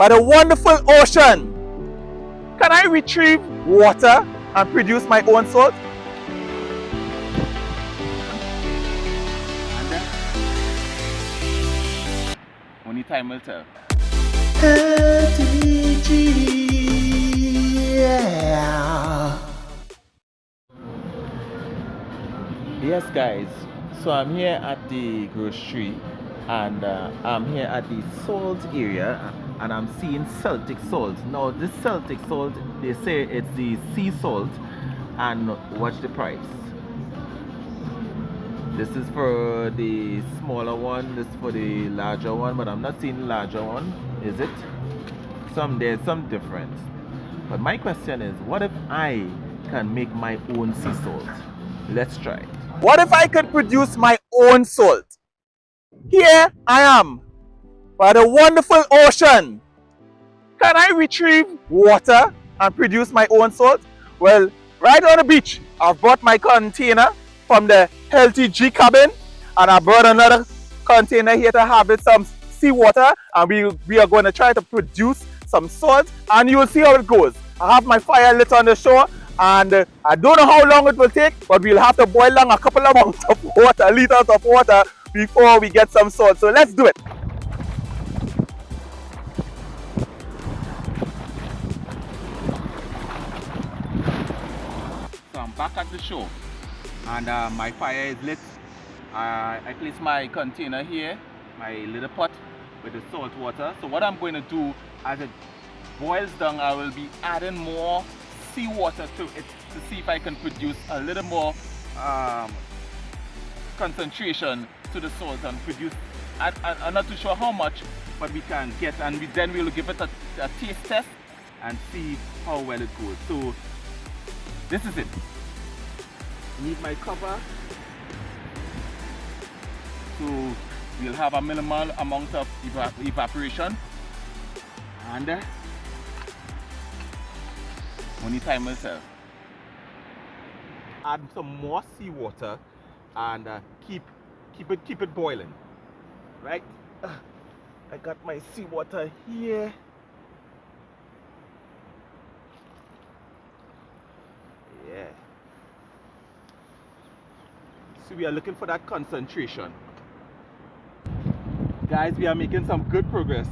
by the wonderful ocean, can I retrieve water and produce my own salt? Only time will tell. Yes guys, so I'm here at the grocery and I'm here at the salt area and I'm seeing Celtic salt. Now this Celtic salt, they say it's the sea salt, and watch the price. This is for the smaller one, this is for the larger one, but I'm not seeing the larger one, is it? There's some difference. But my question is, what if I can make my own sea salt? Let's try it. What if I could produce my own salt? Here I am, by the wonderful ocean. Can I retrieve water and produce my own salt? Well, right on the beach, I've brought my container from the Healthy G cabin, and I brought another container here to have it some seawater, and we are going to try to produce some salt, and you will see how it goes. I have my fire lit on the shore, and I don't know how long it will take, but we'll have to boil down a couple of amounts of water, liters of water, before we get some salt. So let's do it. So I'm back at the shore, and my fire is lit. I place my container here, my little pot with the salt water. So what I'm going to do, as it boils down, I will be adding more seawater to it to see if I can produce a little more concentration to the salt and produce, I'm not too sure how much, but we can get, and then we'll give it a taste test and see how well it goes. So this is it. Need my cover. So we'll have a minimal amount of evaporation, and only time will tell. Add some more seawater and keep it boiling. Right? I got my seawater here. Yeah. So we are looking for that concentration. Guys, we are making some good progress.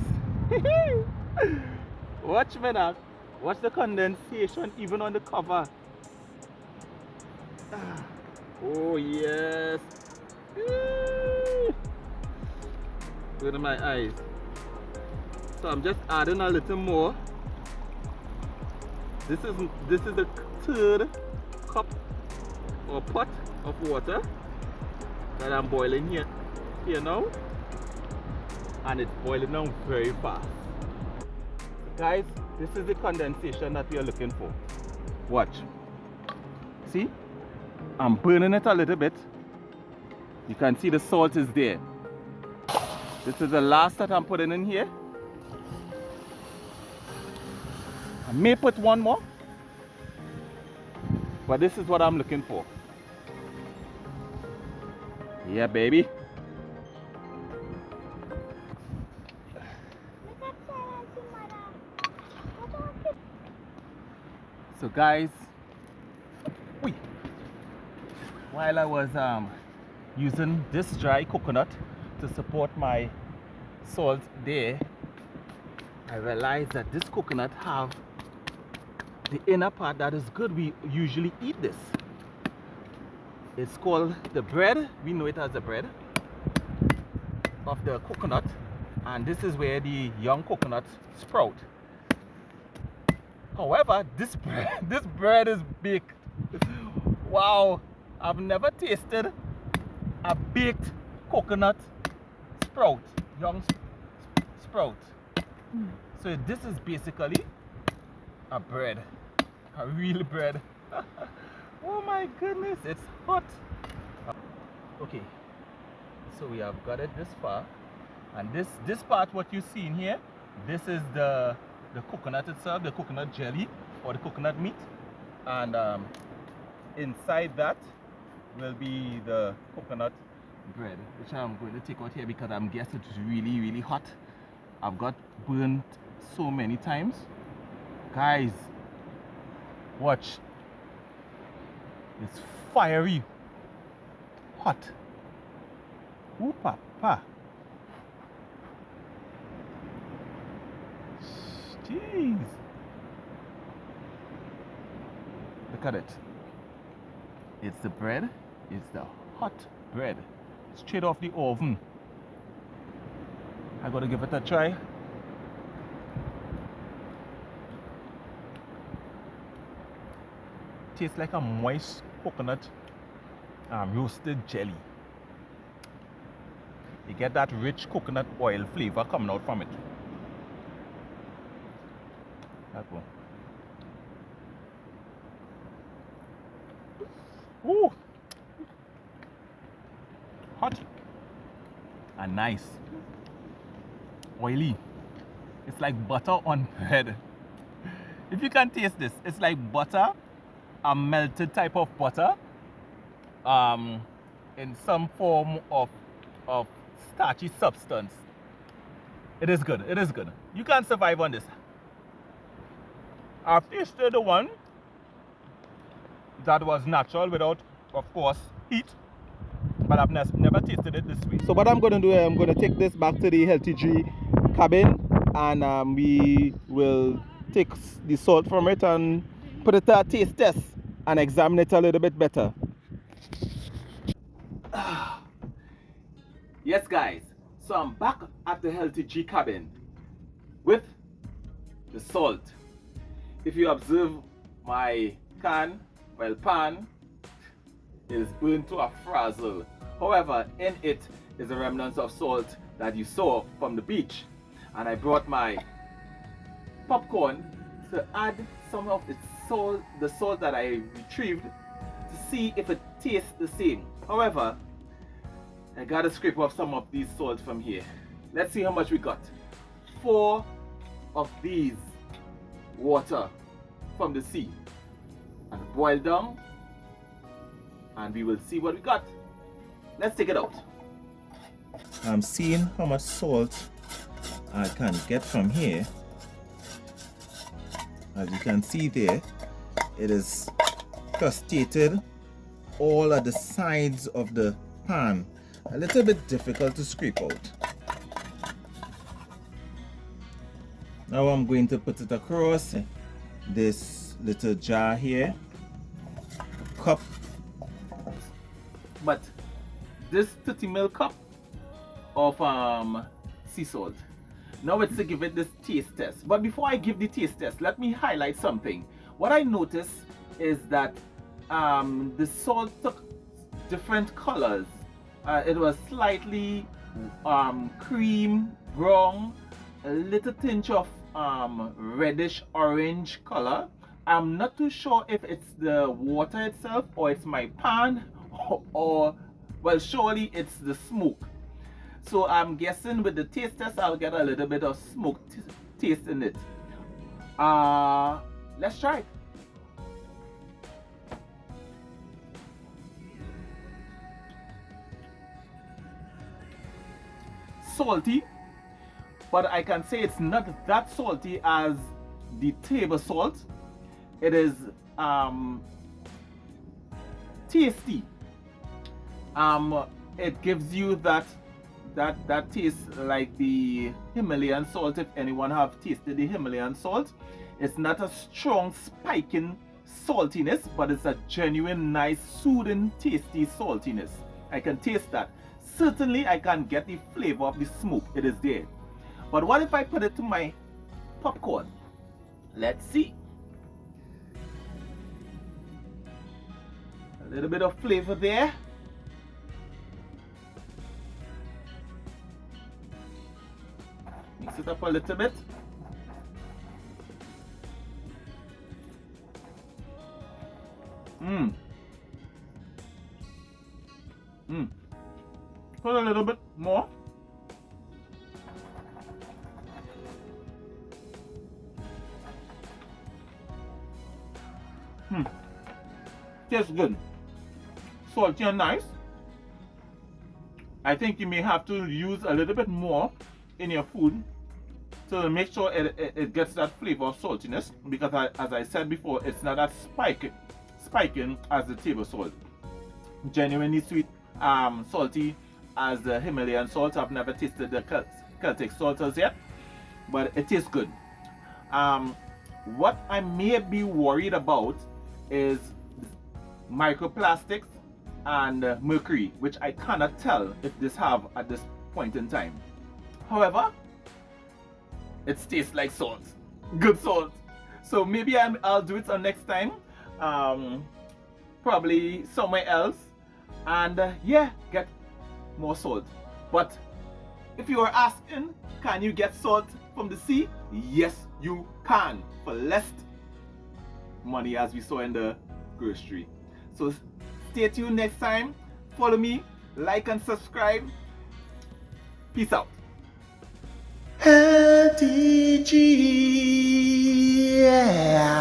Watch me now. Watch the condensation even on the cover. Oh yes. Look at my eyes. So I'm just adding a little more. This is the third cup or pot of water that I'm boiling here now, and it's boiling down very fast. Guys, this is the condensation that we are looking for. Watch. See? I'm burning it a little bit. You can see the salt is there. This is the last that I'm putting in here. I may put one more, but this is what I'm looking for. Yeah, baby. So guys, while I was using this dry coconut to support my salt there, I realized that this coconut have the inner part that is good. We usually eat this. It's called the bread. We know it as the bread of the coconut, and this is where the young coconut sprout. However, this bread is baked. Wow, I've never tasted a baked coconut sprout, young sprout. So this is basically a bread, a real bread. Oh my goodness, it's hot. Okay, so we have got it this far, and this part, what you see in here, this is the coconut itself, the coconut jelly or the coconut meat, and inside that will be the coconut bread, which I'm going to take out here because I'm guessing it's really hot. I've got burnt so many times. Guys, watch. It's fiery. Hot. Ooh, papa. Jeez. Look at it. It's the bread. It's the hot bread. Straight off the oven. I gotta give it a try. Tastes like a moist coconut roasted jelly. You get that rich coconut oil flavor coming out from it. That one. Ooh! Hot and nice. Oily. It's like butter on bread. If you can taste this, it's like butter, a melted type of butter, in some form of starchy substance. It is good. It is good. You can survive on this. I've tasted the one that was natural without, of course, heat, but I've never tasted it this way. So what I'm going to do, I'm going to take this back to the Healthy G cabin, and we will take the salt from it and put it to a taste test and examine it a little bit better. Yes, guys, so I'm back at the Healthy G cabin with the salt. If you observe my pan is burnt to a frazzle. However, in it is a remnant of salt that you saw from the beach. And I brought my popcorn to add some of the salt that I retrieved, to see if it tastes the same. However, I gotta scrape off some of these salt from here. Let's see how much we got. 4 of these water from the sea and boil down, and we will see what we got. Let's take it out. I'm seeing how much salt I can get from here. As you can see there, it is crustated all at the sides of the pan. A little bit difficult to scrape out. Now I'm going to put it across this little jar here, cup, but this 30 ml cup of sea salt. Now it's to give it this taste test. But before I give the taste test, let me highlight something. What I noticed is that the salt took different colors. It was slightly cream brown, a little tinge of reddish orange color. I'm not too sure if it's the water itself or it's my pan, or well, surely it's the smoke. So I'm guessing with the taste test I'll get a little bit of smoke taste in it. Let's try it. Salty, but I can say it's not that salty as the table salt. It is tasty. It gives you that taste like the Himalayan salt. If anyone have tasted the Himalayan salt, it's not a strong spiking saltiness, but it's a genuine nice soothing tasty saltiness. I can taste that. Certainly I can get the flavor of the smoke. It is there. But what if I put it to my popcorn? Let's see. A little bit of flavor there. Mix it up a little bit. Put a little bit more. Tastes good. Salty and nice. I think you may have to use a little bit more in your food So to make sure it gets that flavor of saltiness, because as I said before, it's not as spiking as the table salt. Genuinely sweet, salty as the Himalayan salt. I've never tasted the Celtic salt as yet, but it tastes good. What I may be worried about is microplastics and mercury, which I cannot tell if this have at this point in time. However, it tastes like salt, good salt. So maybe I'll do it on next time, probably somewhere else, and yeah, get more salt. But if you are asking, can you get salt from the sea? Yes, you can, for less money, as we saw in the grocery. So stay tuned next time. Follow me, like and subscribe. Peace out. LTG, yeah.